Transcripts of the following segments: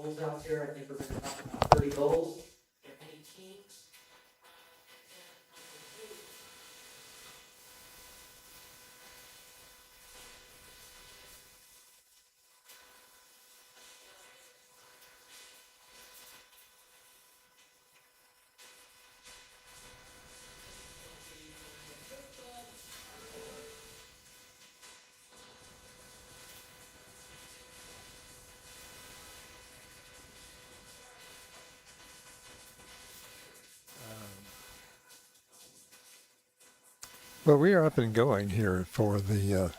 goals out there. I think we're going to talk about 30 goals. If any teams. Well, we are up and going here for the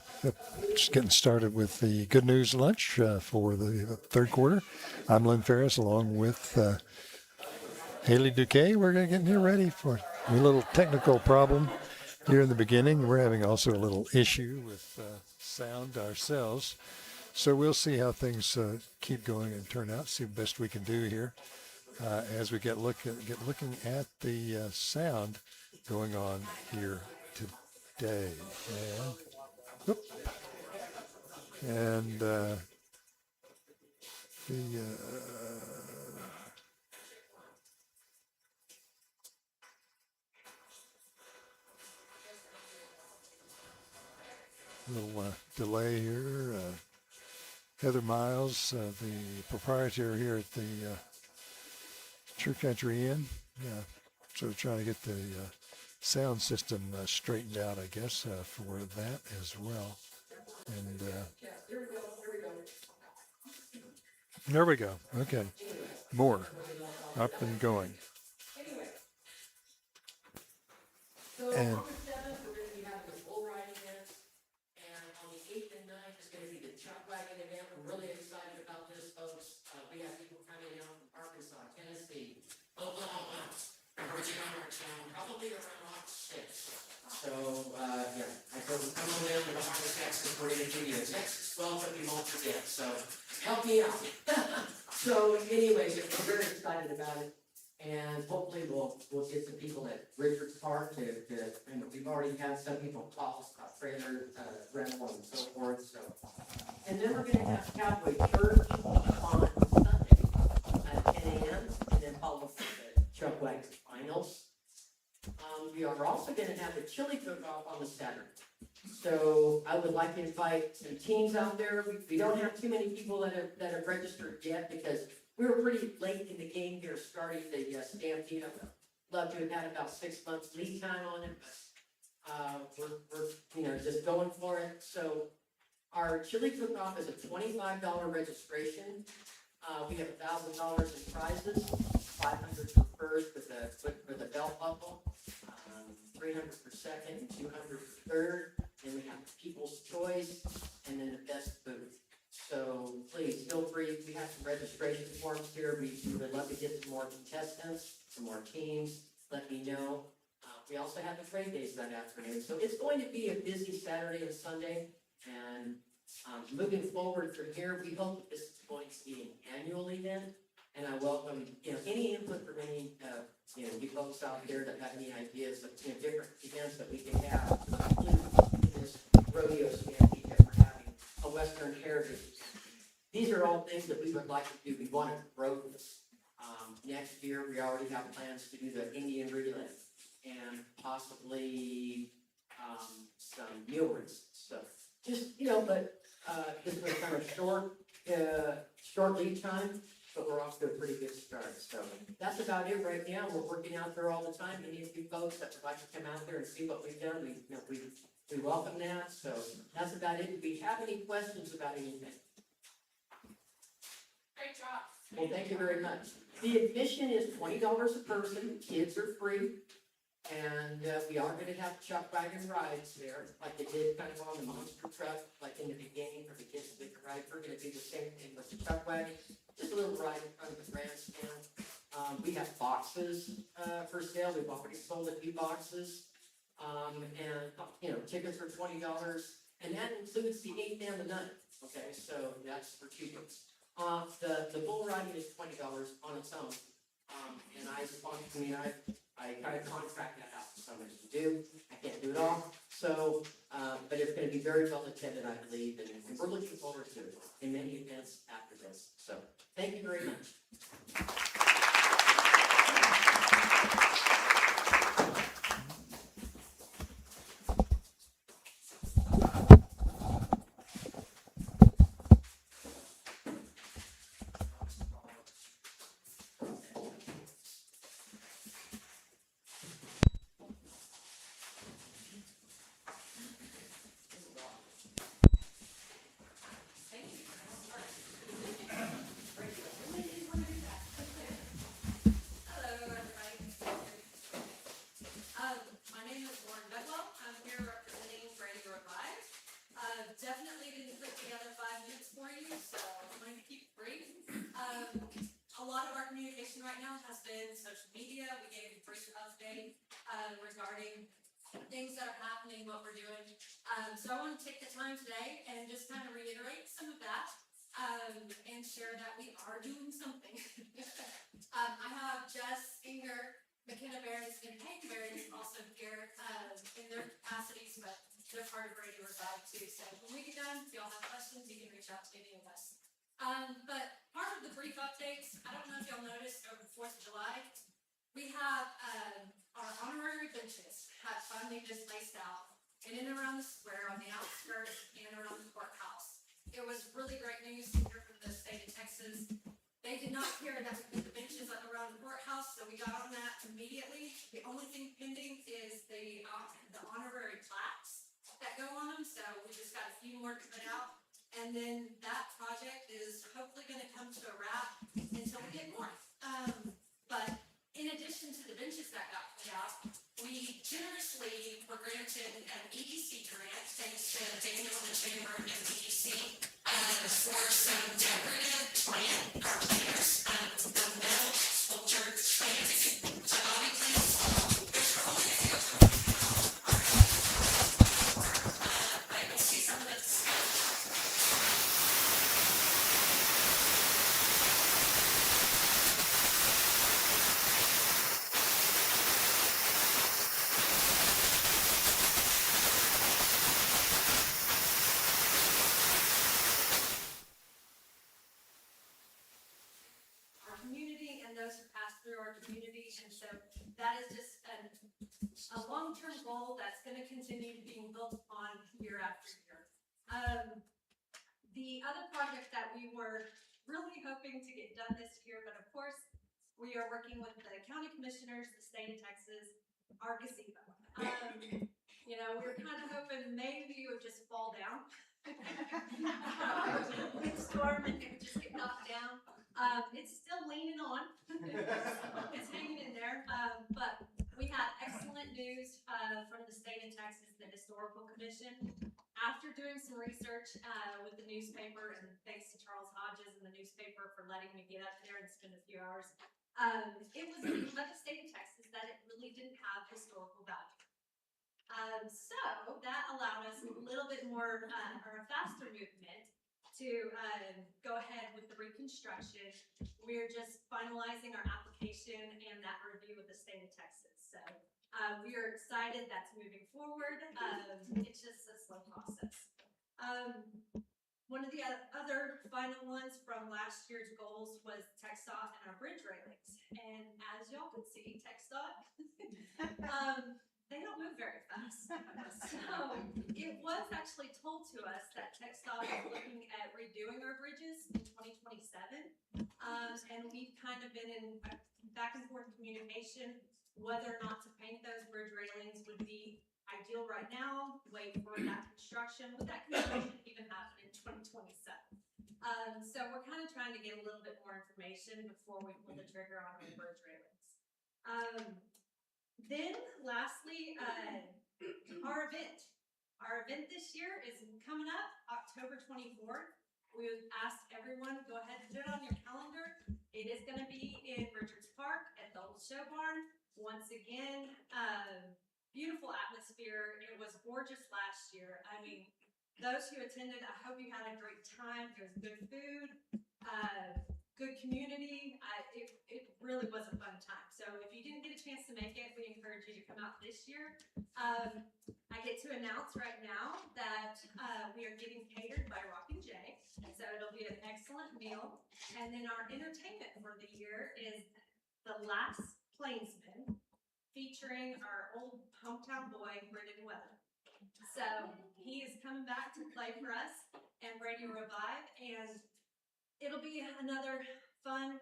just getting started with the Good News Lunch for the third quarter. I'm Lynn Ferris along with Haley Duquet. We're going to get here ready for a little technical problem here in the beginning. We're having also a little issue with sound ourselves. So we'll see how things keep going and turn out, see the best we can do here as we get looking at the sound going on here today. And the little delay here. Heather Miles, the proprietor here at the True Country Inn, sort of trying to get the sound system straightened out, I guess, for that as well. And there we go. Okay, more up and going. And Really excited about this, folks. We have people coming in from Arkansas, Tennessee, Oklahoma, and Virginia, probably around August 6th. So, yeah, I said we're coming in with August Texas. We're going to give you a Texas 12 that we won't forget. So, help me out. So, anyways, we're very excited about it. And hopefully we'll get some people at Richards Park to we've already had some people call us about trailer rental and so forth. So, and then we're going to have Cowboy Church on Sunday at 10 a.m. and then followed with the Chuck Wagon Finals. We are also going to have a chili cook-off on the Saturday. So I would like to invite some teams out there. We don't have too many people that have registered yet because we were pretty late in the game here starting the Stampede. I would love to have had about 6 months lead time on it, but we're just going for it. So our chili cook-off is a $25 registration. We have $1,000 in prizes, $500 for first with a belt buckle, $300 for second, and $200 for third. Then we have People's Choice, and then the best food. So please feel free. We have some registration forms here. We would love to get some more contestants, some more teams. Let me know. We also have the trade days that afternoon. So it's going to be a busy Saturday and Sunday. And moving forward from here, we hope this is going to be an annual event. And I welcome any input from any you folks out there that have any ideas of different events that we can have in this rodeo stampede that we're having, a Western heritage. These are all things that we would like to do. We want to grow this. Next year, we already have plans to do the Indian relay and possibly some mule races. So just, but this was kind of short lead time, but we're off to a pretty good start. So that's about it right now. We're working out there all the time. Any of you folks that would like to come out there and see what we've done, we welcome that. So that's about it. Do we have any questions about anything? Great job. Well, thank you very much. The admission is $20 a person. Kids are free. And we are going to have chuck wagon rides there, like they did kind of on the monster truck, like in the beginning for the kids to get the ride. We're going to do the same thing with the chuck wagon, just a little ride in front of the grandstand. We have boxes for sale. We've already sold a few boxes, and tickets are $20, and that includes the 8th and the 9th. Okay, so that's for 2 weeks. The bull riding is $20 on its own, and I kind of contract that out. so much to do. I can't do it all. So, but it's going to be very well attended, I believe, and we're looking forward to it in many events after this. So, thank you very much. Hello, everybody. My name is Lauren Bedwell. I'm here representing Brady Bulldog. Definitely didn't put together 5 minutes for you, so I'm going to keep it brief. A lot of our communication right now has been social media. We gave a brief update regarding things that are happening, what we're doing. So I want to take the time today and just kind of reiterate some of that and share that we are doing something. I have Jess, Inger, McKenna Barons, and Hank Barons also here in their capacities, but they're part of Brady Revive too. So when we get done, if y'all have questions, you can reach out to any of us. But part of the brief updates, I don't know if y'all noticed over the 4th of July, we have our honorary benches have finally just laced out in and around the square, on the outskirts, and around the courthouse. It was really great news to hear from the state of Texas. They did not care that we put the benches around the courthouse, so we got on that immediately. The only thing pending is the honorary plaques that go on them, so we just got a few more to put out. And then that project is hopefully gonna come to a wrap until we get more. But in addition to the benches that got put out, we generously were granted an EDC grant, thanks to Daniel and the Chamber and EDC, for some decorative plant carpenters, the metal sculpture plants. So I can see some of this. Our community and those who pass through our community, and so that is just a long-term goal that's going to continue being built upon year after year. The other project that we were really hoping to get done this year, but of course, we are working with the county commissioners, the state of Texas, our gazebo. You know, we were kind of hoping maybe it would just fall down. Windstorm and it would just get knocked down. It's still leaning on. It's hanging in there. But we had excellent news from the state of Texas, the Historical Commission. After doing some research with the newspaper, and thanks to Charles Hodges and the newspaper for letting me get up there and spend a few hours, it was deemed by the state of Texas that it really didn't have historical value. So that allowed us a little bit more, or a faster movement to go ahead with the reconstruction. We're just finalizing our application and that review with the state of Texas. So we are excited that's moving forward. It's just a slow process. One of the other final ones from last year's goals was TxDOT and our bridge railings. And as y'all can see, TxDOT, they don't move very fast. So it was actually told to us that TxDOT is looking at redoing our bridges in 2027. And we've kind of been in back and forth communication whether or not to paint those bridge railings would be ideal right now, wait for that construction. Would that construction even happen in 2027? So we're kind of trying to get a little bit more information before we pull the trigger on the bridge railings. Then lastly, our event. Our event this year is coming up October 24th. We would ask everyone, go ahead and put it on your calendar. It is going to be in Richards Park at the old show barn. Once again, beautiful atmosphere. It was gorgeous last year. I mean, those who attended, I hope you had a great time. There's good food. good community. It really was a fun time. So if you didn't get a chance to make it, we encourage you to come out this year. I get to announce right now that we are getting catered by Rockin' J. So it'll be an excellent meal. And then our entertainment for the year is The Last Plainsman, featuring our old hometown boy, Brendan Weather. So he is coming back to play for us and Brady Revive, and it'll be another fun,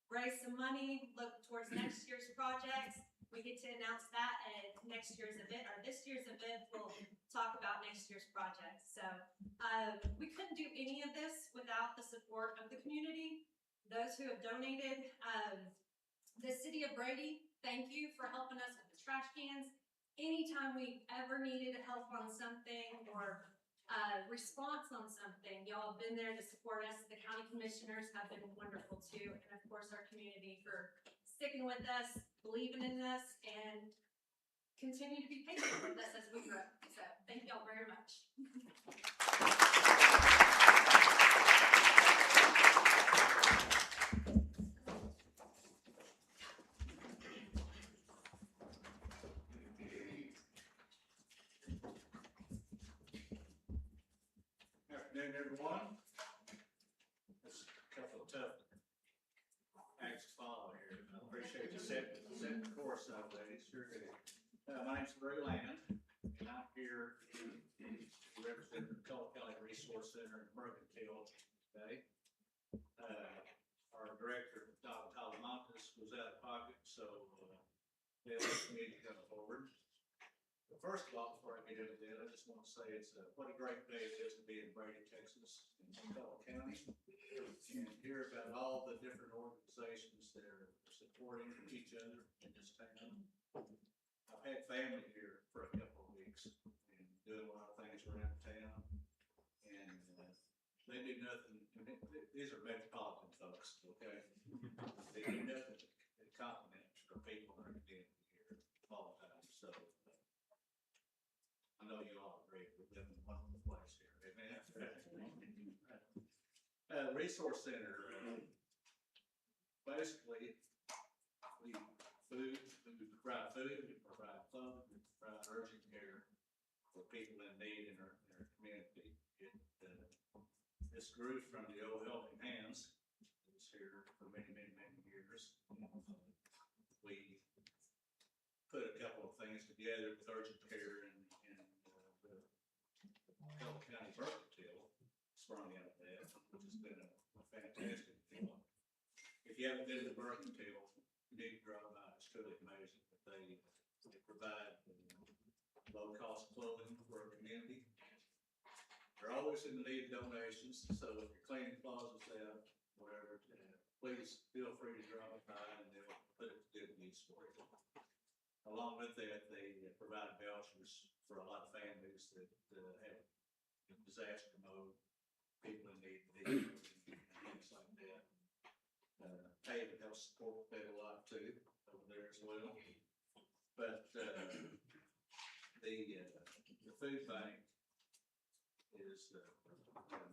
raise some money, look towards next year's projects. We get to announce that at next year's event, or this year's event, we'll talk about next year's projects. So we couldn't do any of this without the support of the community, those who have donated. The city of Brady, thank you for helping us with the trash cans. Anytime we ever needed help on something or response on something, y'all have been there to support us. The county commissioners have been wonderful too, and of course our community for sticking with us, believing in us, and continue to be patient with us as we grow. So thank y'all very much. Afternoon, everyone. There's a couple of tough acts to follow here. I appreciate you setting the course up, ladies. Sure do. My name's Brady Land, and I'm here to represent the Cullen County Resource Center in Mercantile today. Our director, Dr. Talamantes, was out of pocket, so they asked me to come forward. But first of all, before I get into that, I just want to say what a great day it is to be in Brady, Texas, in Cullen County, and hear about all the different organizations that are supporting each other in this town. I've had family here for a couple of weeks and doing a lot of things around town, and they do nothing. These are metropolitan folks, okay? They do nothing to compliment our people in our community here all the time. So I know you all agree with them in one place here. Amen. Resource Center, basically, we provide food, we provide clothing, we provide urgent care for people in need in our community. This grew from the old Helping Hands. It was here for many, many, many years. We put a couple of things together with urgent care and the Cullen County Mercantile sprung out of that, which has been a fantastic deal. If you haven't been to Mercantile, you need to drive by. It's truly amazing that they provide low-cost clothing for our community. They're always in the need of donations, so if you're cleaning closets out, whatever, please feel free to drop by and they'll put it to good use for you. Along with that, they provide vouchers for a lot of families that have disaster mode, people in need, and things like that. Haven helps support that a lot too over there as well. But the food bank is the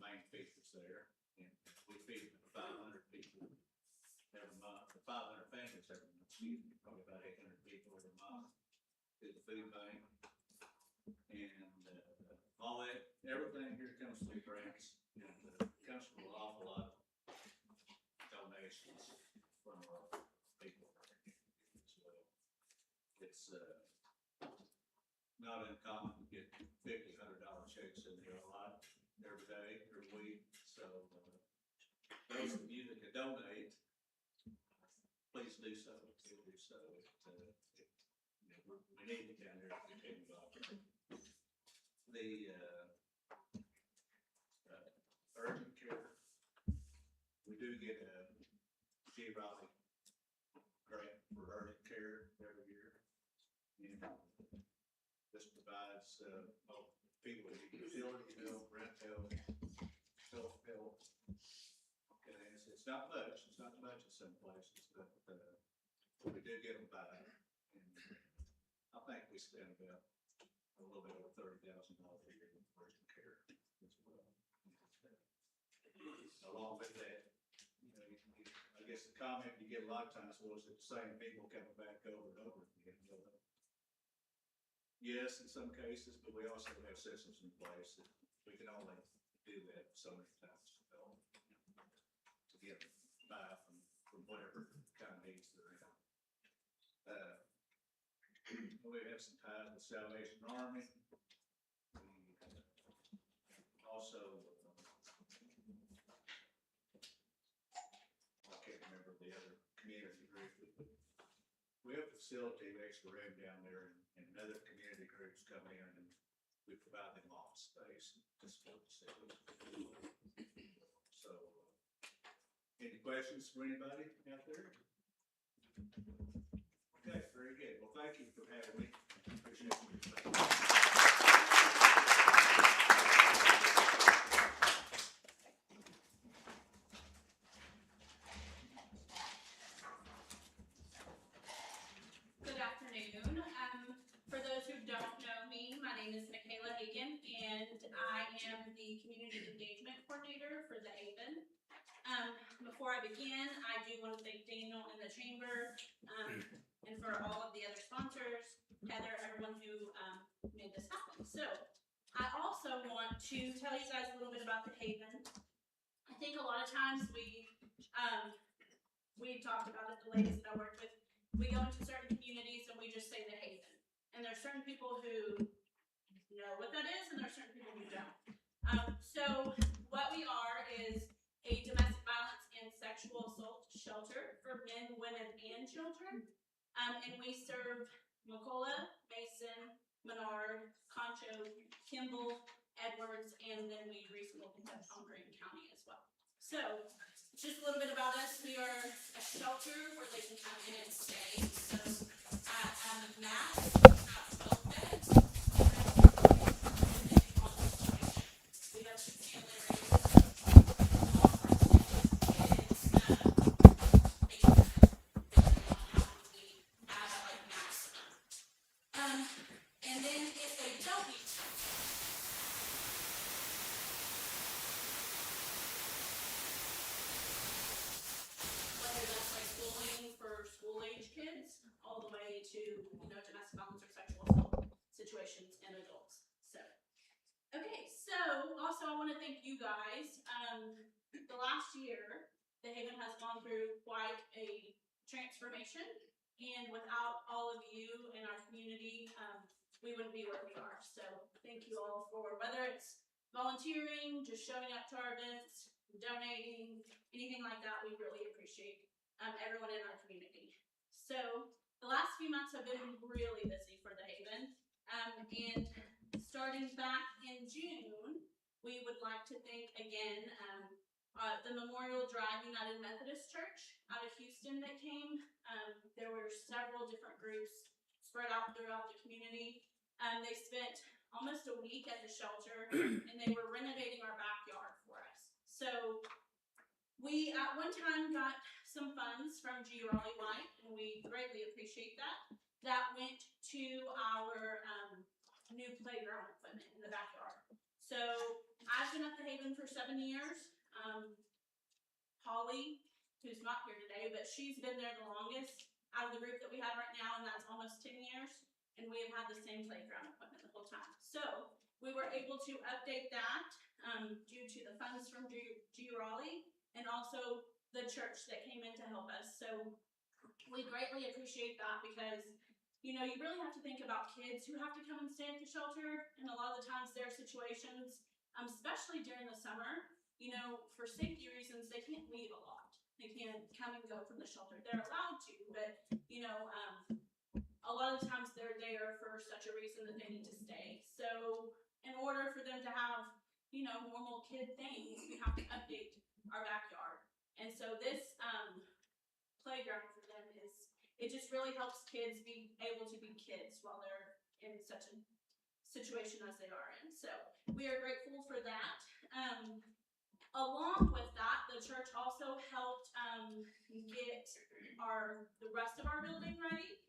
main features there, and we feed 500 people every month, 500 families every month, probably about 800 people every month to the food bank. And all that, everything here comes through grants, and comes from an awful lot of donations from our people as well. It's not uncommon to get $50, $100 checks in there a lot every day, every week. So those of you that can donate, please do so. Do so. We need to down there to continue to operate. The urgent care, we do get a G. Raleigh grant for urgent care every year. And this provides people with utility help, rent help, health help. Okay, it's not much. It's not much in some places, but we do get them by. And I think we spend about a little bit over $30,000 a year in urgent care as well. Along with that, guess the comment you get a lot of times was that the same people coming back over and over again. Yes, in some cases, but we also have systems in place that we can only do that so many times, to get by from whatever kind of needs they're in. We have some ties with Salvation Army. We also, I can't remember the other community group, but we have a facility, we actually run down there, and other community groups come in and we provide them office space to support the city. So, any questions for anybody out there? Okay, very good. Well, thank you for having me. Appreciate it. Good afternoon. For those who don't know me, my name is Michaela Hagan, and I am the Community Engagement Coordinator for the Haven. Before I begin, I do want to thank Daniel and the Chamber, and for all of the other sponsors, Heather, everyone who made this happen. So, I also want to tell you guys a little bit about the Haven. I think a lot of times we talked about it, the ladies that I worked with, we go into certain communities and we just say the Haven. And there's certain people who know what that is, and there's certain people who don't. So what we are is a domestic violence and sexual assault shelter for men, women, and children. And we serve Macola, Mason, Menard, Concho, Kimball, Edwards, and then we recently picked up Green County as well. So, just a little bit about us. We are a shelter where they can come in and stay. So, Matt, we have 12 beds. We have two family rooms. All of our kids, we have like maximum. And then if they don't need whether that's like schooling for school age kids, all the way to, domestic violence or sexual assault situations in adults. So, okay, so also I want to thank you guys. The last year, the Haven has gone through quite a transformation, and without all of you in our community, we wouldn't be where we are. So, thank you all for whether it's volunteering, just showing up to our events, donating, anything like that. We really appreciate everyone in our community. So the last few months have been really busy for the Haven, and starting back in June, we would like to thank again the Memorial Drive United Methodist Church out of Houston that came. There were several different groups spread out throughout the community. They spent almost a week at the shelter, and they were renovating our backyard for us. So we at one time got some funds from G. Raleigh White, and we greatly appreciate that. That went to our new playground equipment in the backyard. So I've been at the Haven for 7 years. Holly, who's not here today, but she's been there the longest out of the group that we have right now, and that's almost 10 years. And we have had the same playground equipment the whole time. So we were able to update that due to the funds from G. Raleigh, and also the church that came in to help us. So we greatly appreciate that because, you really have to think about kids who have to come and stay at the shelter, and a lot of the times their situations, especially during the summer, for safety reasons, they can't leave a lot. They can't come and go from the shelter. They're allowed to, but, a lot of the times they're there for such a reason that they need to stay. So in order for them to have, normal kid things, we have to update our backyard. And so this playground for them it just really helps kids be able to be kids while they're in such a situation as they are in. So we are grateful for that. Along with that, the church also helped get the rest of our building ready.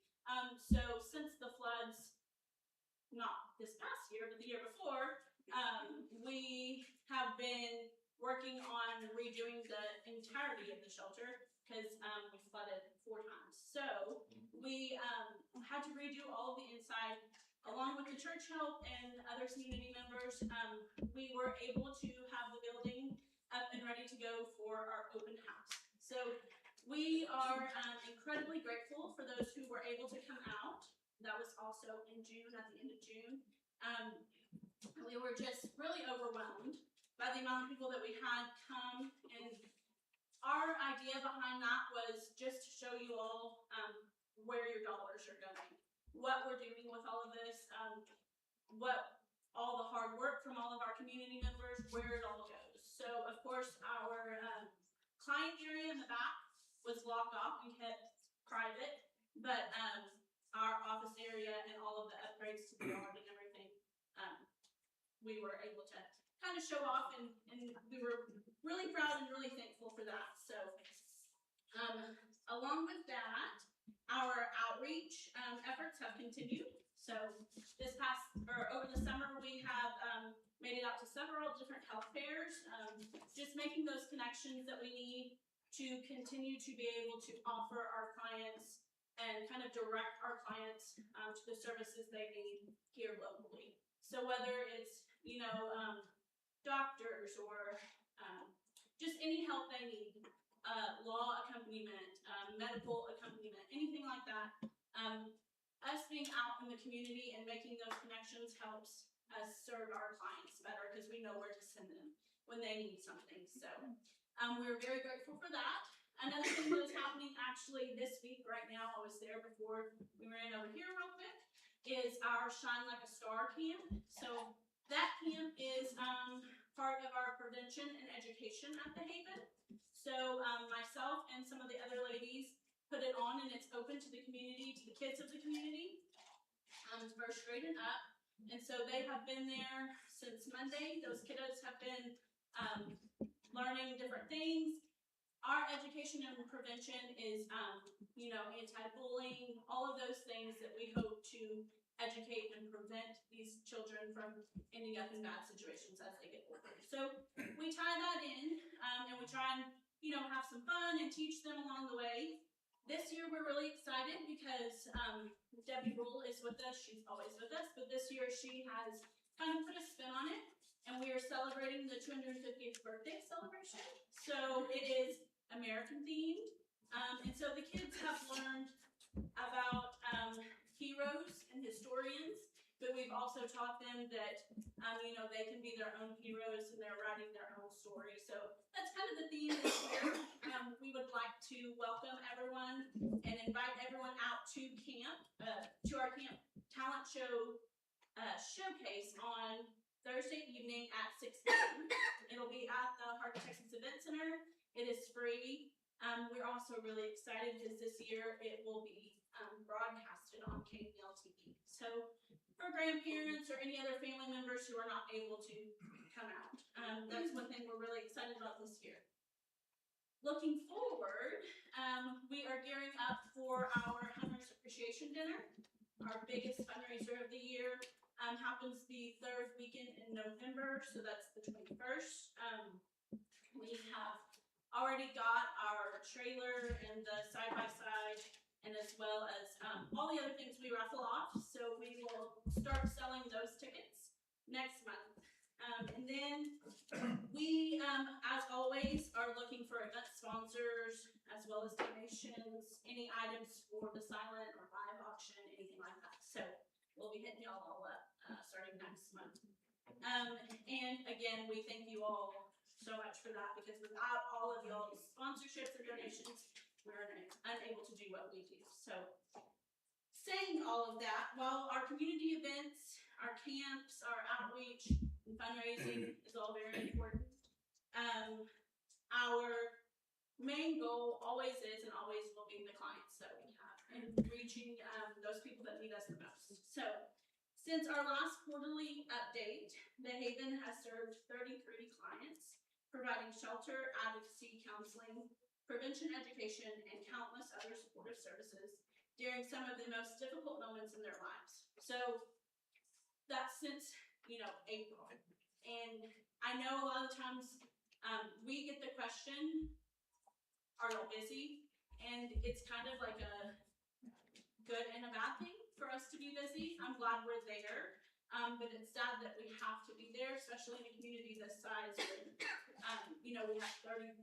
So since the floods, not this past year, but the year before, we have been working on redoing the entirety of the shelter. because we flooded 4 times. So we had to redo all of the inside. Along with the church help and other community members, we were able to have the building up and ready to go for our open house. So we are incredibly grateful for those who were able to come out. That was also in June, at the end of June. We were just really overwhelmed by the amount of people that we had come, and our idea behind that was just to show you all where your dollars are going, what we're doing with all of this, what all the hard work from all of our community members, where it all goes. So of course our client area in the back was locked off and kept private, but our office area and all of the upgrades to the yard and everything, we were able to kind of show off, and we were really proud and really thankful for that. So along with that, our outreach efforts have continued. So this past, or over the summer, we have made it out to several different health fairs, just making those connections that we need to continue to be able to offer our clients and kind of direct our clients to the services they need here locally. So whether it's, doctors or just any help they need, law accompaniment, medical accompaniment, anything like that, us being out in the community and making those connections helps us serve our clients better, because we know where to send them when they need something. So we're very grateful for that. Another thing that is happening actually this week right now, I was there before we ran over here real quick, is our Shine Like a Star camp. So that camp is part of our prevention and education at the Haven. So myself and some of the other ladies put it on, and it's open to the community, to the kids of the community, first grade and up. And so they have been there since Monday. Those kiddos have been learning different things. Our education and prevention is, anti-bullying, all of those things that we hope to educate and prevent these children from ending up in bad situations as they get older. So we tie that in, and we try and, have some fun and teach them along the way. This year we're really excited because Debbie Rule is with us. She's always with us, but this year she has kind of put a spin on it, and we are celebrating the 250th birthday celebration. So it is American themed, and so the kids have learned about heroes and historians, but we've also taught them that they can be their own heroes and they're writing their own story. So that's kind of the theme this year. We would like to welcome everyone and invite everyone out to camp, to our camp talent show showcase on Thursday evening at 6 p.m. It'll be at the Heart of Texas Event Center. It is free. We're also really excited because this year it will be broadcasted on KML TV. So for grandparents or any other family members who are not able to come out, that's one thing we're really excited about this year. Looking forward, we are gearing up for our Hunters Appreciation Dinner. Our biggest fundraiser of the year happens the third weekend in November, so that's the 21st. We have already got our trailer and the side-by-side, and as well as all the other things we raffle off. So we will start selling those tickets next month. And then we, as always, are looking for event sponsors, as well as donations, any items for the silent or live auction, anything like that. So we'll be hitting y'all all up starting next month. And again, we thank you all so much for that, because without all of y'all's sponsorships and donations, we're unable to do what we do. So saying all of that, while our community events, our camps, our outreach, and fundraising is all very important, our main goal always is and always will be the clients that we have and reaching those people that need us the most. So since our last quarterly update, the Haven has served 33 clients, providing shelter, advocacy, counseling, prevention education, and countless other supportive services during some of the most difficult moments in their lives. So that's since, April. And I know a lot of times we get the question, are all busy, and it's kind of like a good and a bad thing for us to be busy. I'm glad we're there, but it's sad that we have to be there, especially in a community this size. With, we have 33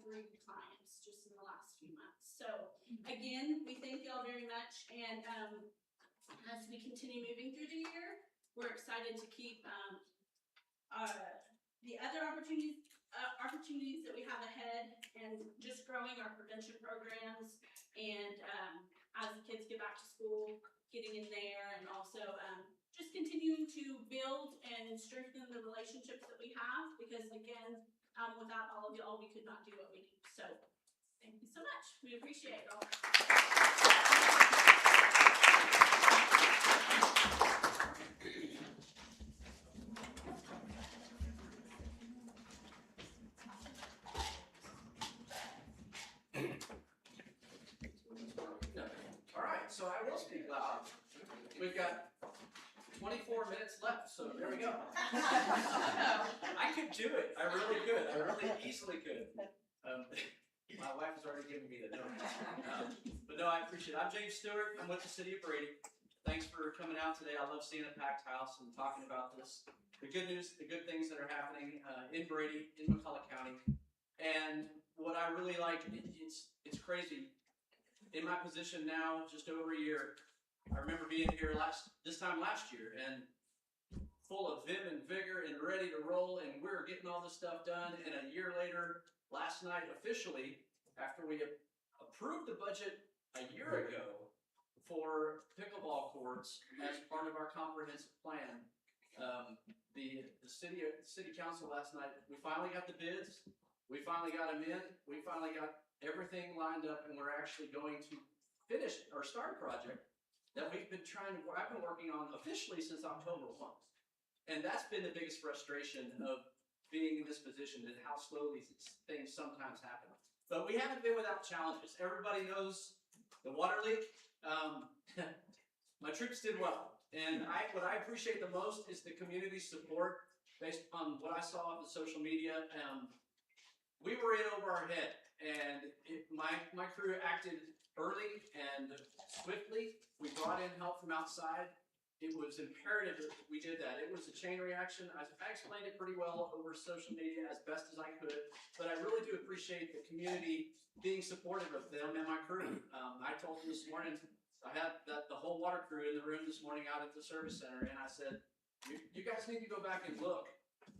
clients just in the last few months. So again, we thank y'all very much, and as we continue moving through the year, we're excited to keep the other opportunities that we have ahead, and just growing our prevention programs, and as the kids get back to school, getting in there, and also just continuing to build and strengthen the relationships that we have, because again, without all of y'all, we could not do what we do. So thank you so much. We appreciate y'all. All right, so I will speak loud. We've got 24 minutes left, so there we go. I could do it. I really could. I really easily could. My wife has already given me the note. But no, I appreciate it. I'm James Stewart. I'm with the city of Brady. Thanks for coming out today. I love seeing a packed house and talking about this. The good news, the good things that are happening in Brady, in McCulloch County. And what I really like, it's crazy. In my position now, just over a year, I remember being here this time last year, and full of vim and vigor and ready to roll, and we're getting all this stuff done. And a year later, last night officially, after we approved the budget a year ago for pickleball courts as part of our comprehensive plan, the city council last night, we finally got the bids, we finally got them in, we finally got everything lined up, and we're actually going to finish or start a project that I've been working on officially since October 1. And that's been the biggest frustration of being in this position, and how slowly things sometimes happen. But we haven't been without challenges. Everybody knows the water leak. My troops did well. And what I appreciate the most is the community support based on what I saw on the social media. We were in over our head, and my crew acted early and swiftly. We brought in help from outside. It was imperative that we did that. It was a chain reaction. I explained it pretty well over social media as best as I could, but I really do appreciate the community being supportive of them and my crew. I told them this morning, I had the whole water crew in the room this morning out at the service center, and I said, you guys need to go back and look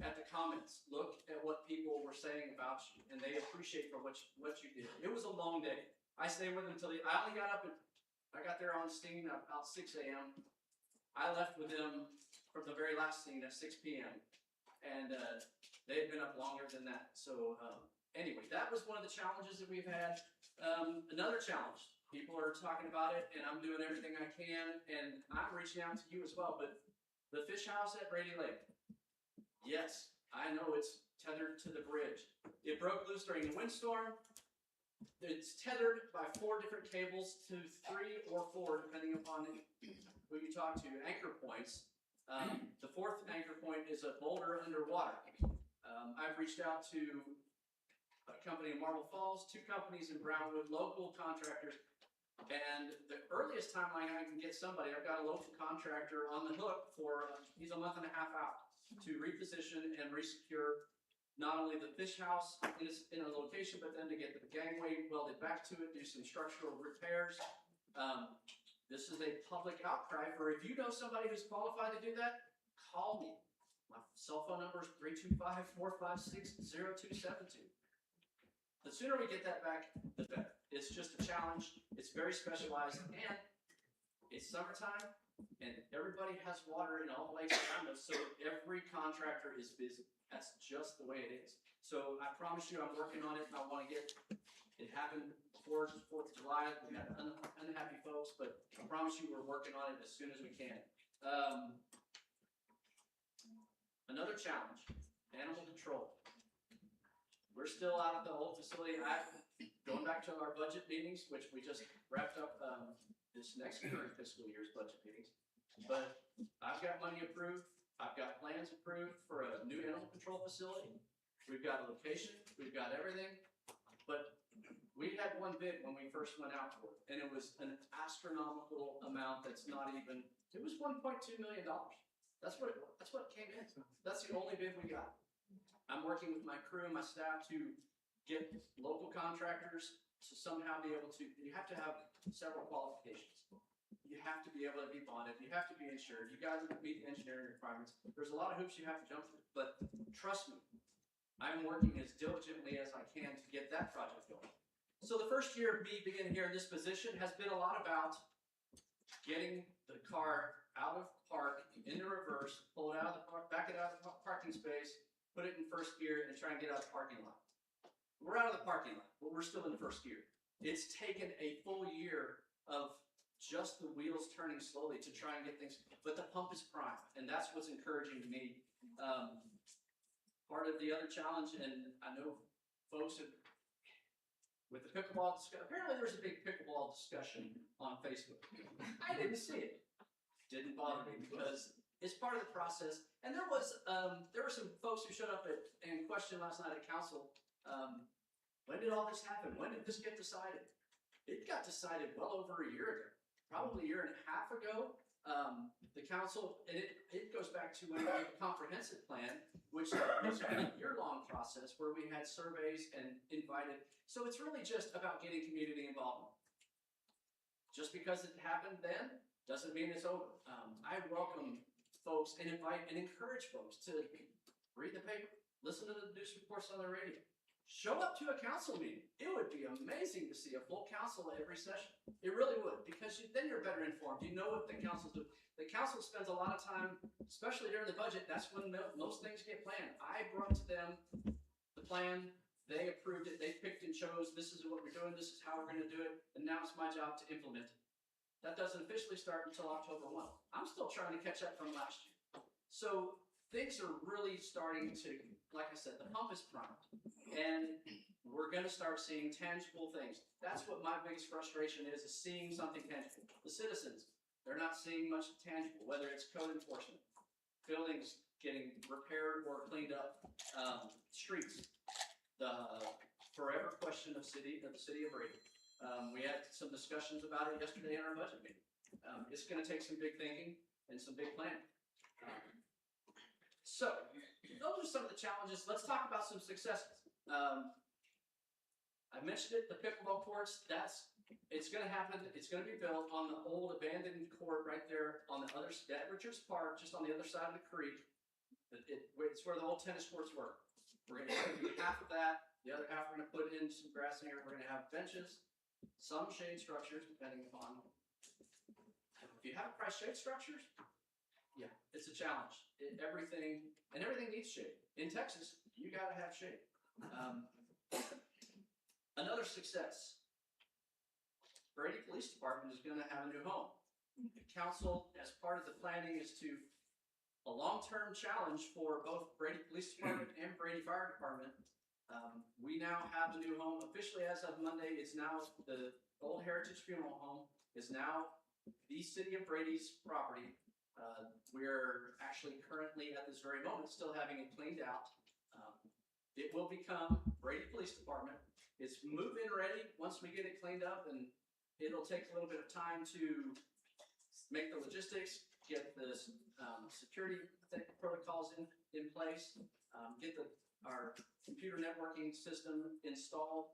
at the comments, look at what people were saying about you, and they appreciate for what you did. It was a long day. I stayed with them I only got up I got there on scene about 6 a.m. I left with them from the very last scene at 6 p.m. And they had been up longer than that. So anyway, that was one of the challenges that we've had. Another challenge, people are talking about it, and I'm doing everything I can, and I'm reaching out to you as well. But the fish house at Brady Lake, yes, I know it's tethered to the bridge. It broke loose during the windstorm. It's tethered by 4 different cables to 3 or 4, depending upon who you talk to, anchor points. The 4th anchor point is a boulder underwater. I've reached out to a company in Marble Falls, 2 companies in Brownwood, local contractors, and the earliest timeline I can get somebody, I've got a local contractor on the hook for, he's a month and a half out to reposition and resecure not only the fish house in a location, but then to get the gangway welded back to it, do some structural repairs. This is a public outcry for, if you know somebody who's qualified to do that, call me. My cell phone number is 325-456-0272. The sooner we get that back, the better. It's just a challenge. It's very specialized, and it's summertime, and everybody has water in all lakes around us, so every contractor is busy. That's just the way it is. So I promise you, I'm working on it, and I want to get it happen before 4th of July. We had unhappy folks, but I promise you, we're working on it as soon as we can. Another challenge, animal control. We're still out at the old facility. Going back to our budget meetings, which we just wrapped up this next current fiscal year's budget meetings. But I've got money approved. I've got plans approved for a new animal control facility. We've got a location. We've got everything. But We had one bid when we first went out for it, and it was an astronomical amount that's not even, it was $1.2 million. That's what it came in. That's the only bid we got. I'm working with my crew and my staff to get local contractors to somehow be able to, you have to have several qualifications. You have to be able to be bonded, you have to be insured, you guys have to meet the engineering requirements. There's a lot of hoops you have to jump through, but trust me, I'm working as diligently as I can to get that project going. So the first year of me being here in this position has been a lot about getting the car out of park, into reverse, pull it out of the park, back it out of the parking space, put it in first gear, and try and get out of the parking lot. We're out of the parking lot, but we're still in first gear. It's taken a full year of just the wheels turning slowly to try and get things, but the pump is prime, and that's what's encouraging to me. Part of the other challenge, and I know folks have, with the pickleball discussion, apparently there's a big pickleball discussion on Facebook. I didn't see it. Didn't bother me because it's part of the process. And there were some folks who showed up and questioned last night at council, when did all this happen? When did this get decided? It got decided well over a year ago, probably a year and a half ago. The council, and it goes back to when we had a comprehensive plan, which was a year-long process where we had surveys and invited. So it's really just about getting community involvement. Just because it happened then doesn't mean it's over. I welcome folks and invite and encourage folks to read the paper, listen to the news reports on the radio, show up to a council meeting. It would be amazing to see a full council at every session. It really would, because then you're better informed. You know what the council's doing. The council spends a lot of time, especially during the budget, that's when most things get planned. I brought to them the plan, they approved it, they picked and chose, this is what we're doing, this is how we're gonna do it, and now it's my job to implement it. That doesn't officially start until October 1. I'm still trying to catch up from last year. So things are really starting to, like I said, the pump is primed. And we're going to start seeing tangible things. That's what my biggest frustration is seeing something tangible. The citizens, they're not seeing much tangible, whether it's code enforcement, buildings getting repaired or cleaned up, streets, the forever question of the city of Brady. We had some discussions about it yesterday in our budget meeting. It's going to take some big thinking and some big planning. So those are some of the challenges. Let's talk about some successes. I mentioned it, the pickleball courts, it's going to happen. It's going to be built on the old abandoned court right there on the other side, at Richards Park, just on the other side of the creek. It's where the old tennis courts were. We're going to do half of that. The other half, we're going to put in some grass in here. We're going to have benches, some shade structures, depending upon. If you have price shade structures, yeah, it's a challenge. Everything needs shade. In Texas, you got to have shade. Another success. Brady Police Department is going to have a new home. The council, as part of the planning, is to a long-term challenge for both Brady Police Department and Brady Fire Department. We now have a new home officially as of Monday. It's now the Old Heritage Funeral Home is now the city of Brady's property. We're actually currently at this very moment still having it cleaned out. It will become Brady Police Department. It's move-in ready once we get it cleaned up, and it'll take a little bit of time to make the logistics, get the security protocols in place, get our computer networking system installed,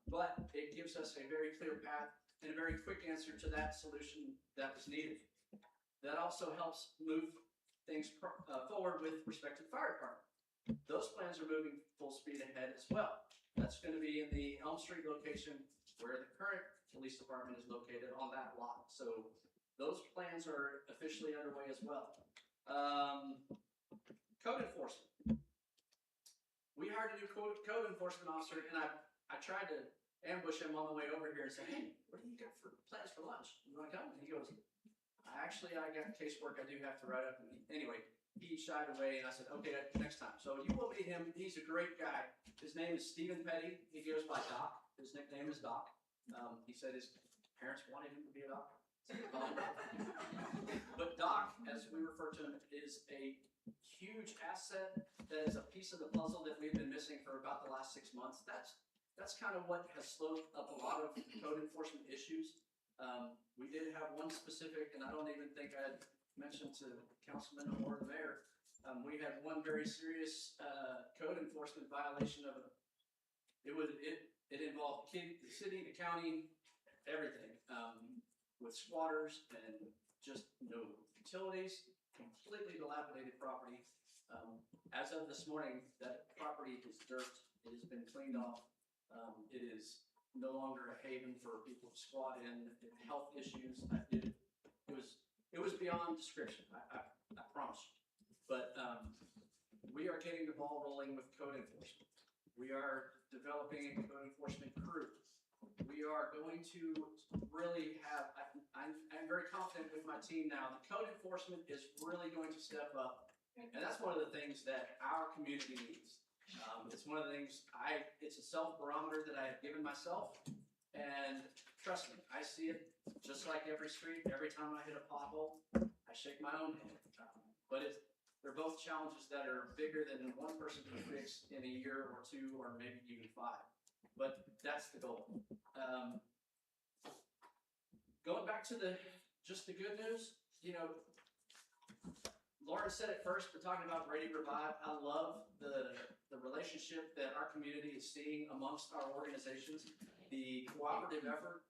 but it gives us a very clear path and a very quick answer to that solution that was needed. That also helps move things forward with respect to the fire department. Those plans are moving full speed ahead as well. That's going to be in the Elm Street location where the current police department is located on that lot. So those plans are officially underway as well. Code enforcement. We hired a new code enforcement officer, and I tried to ambush him on the way over here and say, hey, what do you got for plans for lunch? You want to come? And he goes, I got casework I do have to write up. And anyway, he shied away, and I said, okay, next time. So you will meet him. He's a great guy. His name is Stephen Petty. He goes by Doc. His nickname is Doc. He said his parents wanted him to be a doctor. But Doc, as we refer to him, is a huge asset. That is a piece of the puzzle that we've been missing for about the last 6 months. that's kind of what has slowed up a lot of code enforcement issues. We did have one specific, and I don't even think I had mentioned to Councilman or the Mayor. We had one very serious code enforcement violation of it involved the city, the county, everything, with squatters and just no utilities, completely dilapidated property. As of this morning, that property is dirt. It has been cleaned off. It is no longer a haven for people to squat in. Health issues. It was beyond description. I promise you. But we are getting the ball rolling with code enforcement. We are developing a code enforcement crew. We are going to really have, I'm very confident with my team now. The code enforcement is really going to step up. And that's one of the things that our community needs. It's one of the things it's a self-barometer that I have given myself. And trust me, I see it just like every street. Every time I hit a pothole, I shake my own head. But they're both challenges that are bigger than one person can fix in a year or two, or maybe even 5. But that's the goal. Going back to just the good news, Lauren said it first, we're talking about Brady Revive. I love the relationship that our community is seeing amongst our organizations, the cooperative effort.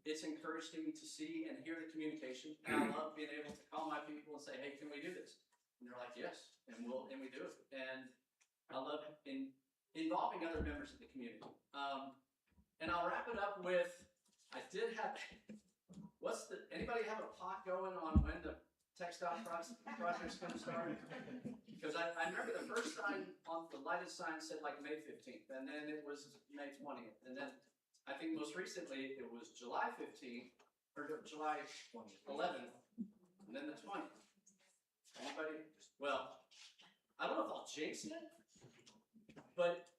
It's encouraging to see and hear the communication. And I love being able to call my people and say, hey, can we do this? And they're like, yes, and we do it. And I love involving other members of the community. And I'll wrap it up with, anybody have a pot going on when the textile project's gonna start? Because I remember the first time on the lighted sign said like May 15th, and then it was May 20th, and then I think most recently it was July 15th, or July 11th, and then the 20th. Anybody? Well, I don't know if I'll jinx it, but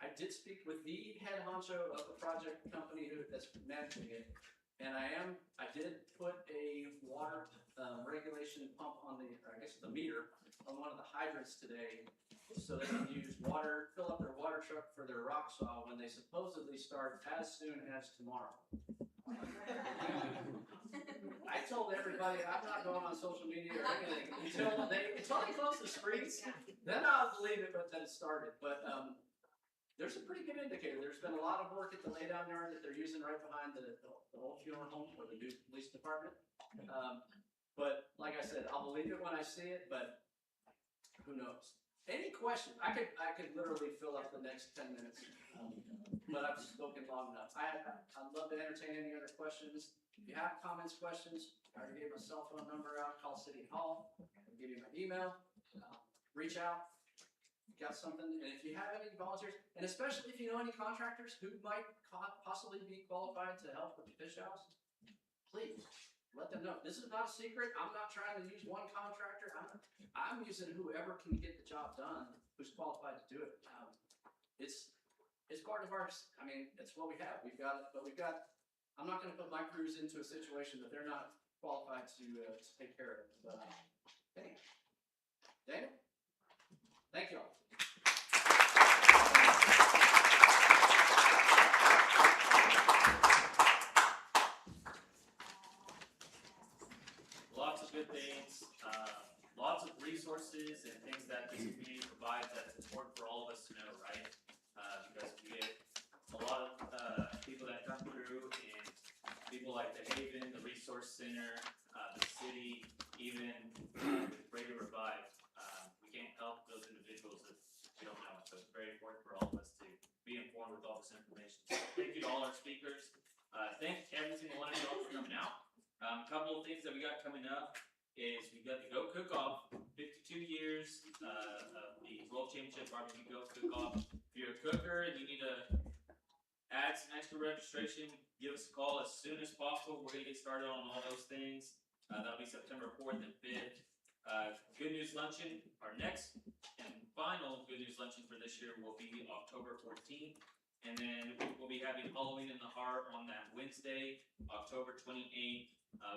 I did speak with the head honcho of the project company that's managing it, and I did put a water regulation pump on the meter on one of the hydrants today, so they can use water, fill up their water truck for their rock saw when they supposedly start as soon as tomorrow. I told everybody I'm not going on social media or anything until they close the streets. Then I'll believe it, but then it started. But there's a pretty good indicator. There's been a lot of work at the laydown yard that they're using right behind the old funeral home for the new police department. But like I said, I'll believe it when I see it, but who knows? Any questions? I could literally fill up the next 10 minutes, but I've spoken long enough. I'd love to entertain any other questions. If you have comments, questions, I already gave my cell phone number out, call City Hall, I'll give you my email, reach out. Got something, and if you have any volunteers, and especially if you know any contractors who might possibly be qualified to help with the fish house, please let them know. This is not a secret. I'm not trying to use one contractor. I'm using whoever can get the job done, who's qualified to do it. It's part of ours. I mean, it's what we have. I'm not going to put my crews into a situation that they're not qualified to take care of. But anyway, Daniel, thank you all. Lots of good things, lots of resources and things that this community provides that's important for all of us to know, right? Because we get a lot of people that come through, and people like the Haven, the Resource Center, the city, even Brady Revive. We can't help those individuals if we don't know. So it's very important for all of us to be informed with all this information. So thank you to all our speakers. Thank every single one of y'all for coming out. A couple of things that we got coming up is we got the Go Cook Off, 52 years of the World Championship Barbecue Go Cook Off. If you're a cooker and you need to add some extra registration, give us a call as soon as possible. We're going to get started on all those things. That'll be September 4th and 5th. Good News Luncheon, our next and final Good News Luncheon for this year will be October 14th. And then we'll be having Halloween in the Heart on that Wednesday, October 28th.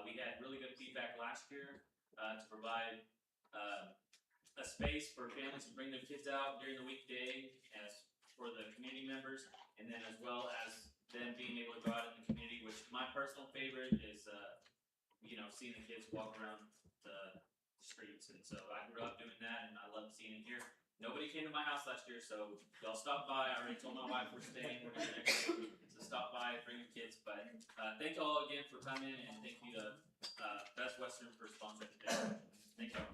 We had really good feedback last year to provide a space for families to bring their kids out during the weekday, and for the community members, and then as well as them being able to go out in the community, which my personal favorite is, seeing the kids walk around the streets. And so I grew up doing that, and I love seeing it here. Nobody came to my house last year, so y'all stop by. I already told my wife we're staying. We're here next week, so stop by, bring your kids. But thank you all again for coming, and thank you to Best Western for sponsoring today. Thank you.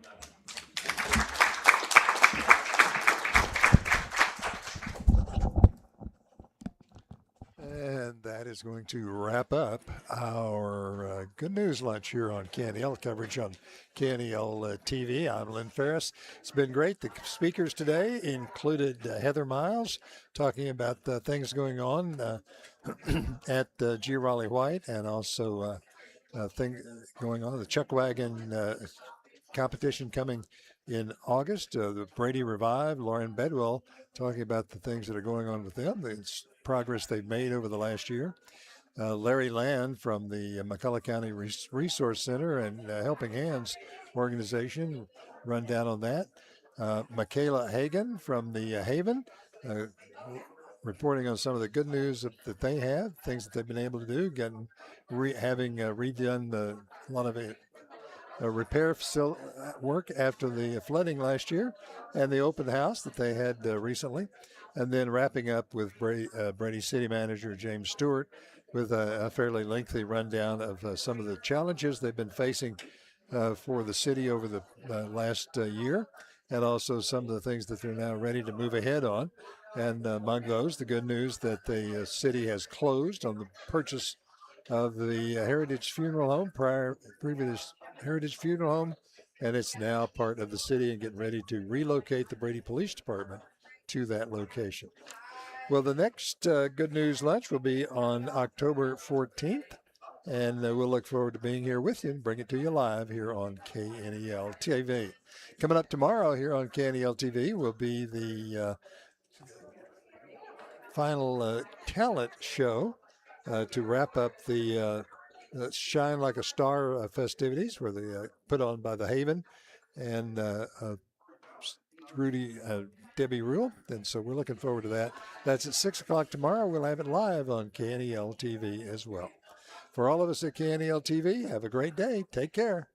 And that is going to wrap up our Good News Lunch here on KNEL, coverage on KNEL TV. I'm Lynn Ferris. It's been great. The speakers today included Heather Miles talking about things going on at G. Raleigh White, and also thing going on the Chuck Wagon competition coming in August. The Brady Revive, Lauren Bedwell talking about the things that are going on with them, the progress they've made over the last year. Larry Land from the McCullough County Resource Center and Helping Hands organization, run down on that. Michaela Hagan from the Haven, reporting on some of the good news that they have, things that they've been able to do, having redone a lot of it. Repair work after the flooding last year, and the open house that they had recently, and then wrapping up with Brady City Manager James Stewart with a fairly lengthy rundown of some of the challenges they've been facing for the city over the last year, and also some of the things that they're now ready to move ahead on. And among those, the good news that the city has closed on the purchase of the Heritage Funeral Home, previous Heritage Funeral Home, and it's now part of the city and getting ready to relocate the Brady Police Department to that location. Well, the next Good News Lunch will be on October 14th, and we'll look forward to being here with you and bring it to you live here on KNEL TV. Coming up tomorrow here on KNEL TV will be the final talent show to wrap up the Shine Like a Star festivities, where they put on by the Haven and Debbie Rule. And so we're looking forward to that. That's at 6 o'clock tomorrow. We'll have it live on KNEL TV as well. For all of us at KNEL TV, have a great day. Take care.